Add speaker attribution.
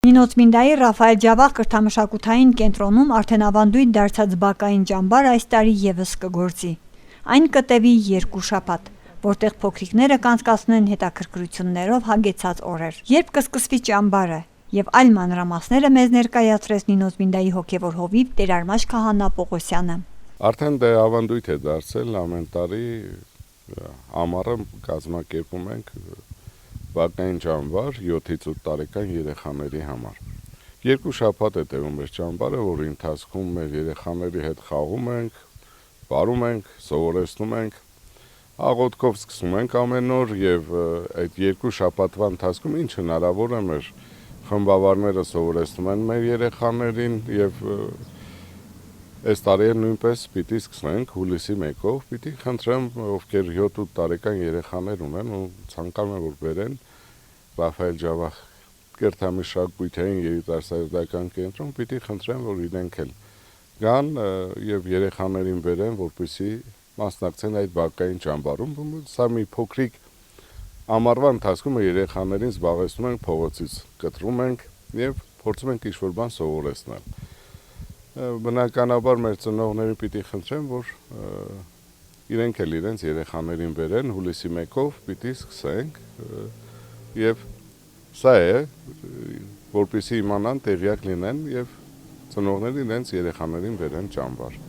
Speaker 1: Նինոցմինդայի Ռաֆայել Ջավախ կրթամշակութային կենտրոնում արդեն ավանդույթ դարձած բակային ճամբար այս տարի ևս կգործի։ Այն կտևի 2 շաբաթ, որտեղ փոքրիկները կանցկացնեն հետաքրքրություններով հագեցած օրեր։ Երբ կսկսվի ճամբարը եւ այլ մանրամասները մեզ ներկայացրեց Նինոցմինդայի հոգեվոր հովիվ Տերարմաշ Քահանա Պողոսյանը։
Speaker 2: Արդեն ավանդույթ է դարձել ամեն տարի ամառը կազմակերպում ենք բակային ճամբար 7-ից 8 տարեկան երեխաների համար։ 2 շաբաթ է տևում մեր ճամբարը, որի ընթացքում մեր երեխաների հետ խաղում ենք, պարում ենք, սովորեցնում ենք, աղոթքով սկսում ենք ամեն օր եւ այդ 2 շաբաթվա ընթացքում ինչ հնարավոր է մեր խմբավարները սովորեցնում են մեր երեխաներին եւ այս տարի նույնպես պիտի սկսենք հուլիսի 1-ով, պիտի խնդրեմ, ովքեր 7-8 տարեկան երեխաներ ունեն ու ցանկանում են որ բերեն Ռաֆայել Ջավախ կրթամշակութային երիտասարդական կենտրոն, պիտի խնդրեմ, որ իրենք էլ գան եւ երեխաներին բերեն, որպեսզի մասնակցեն այդ բակային ճամբարում։ Սա մի փոքրիկ ամառվա ընթացքում երեխաներին զբաղեցնում ենք փողոցից, կտրում ենք եւ փորձում ենք ինչ-որ բան սովորեցնել։ Բնականաբար մեր ծնողներին պիտի խնդրեմ, որ իրենք էլ իրենց երեխաներին բերեն հուլիսի 1-ով պիտի սկսենք եւ սա է, որպեսզի իմանան, տեղյակ լինեն եւ ծնողները իրենց երեխաներին բերեն ճամբար։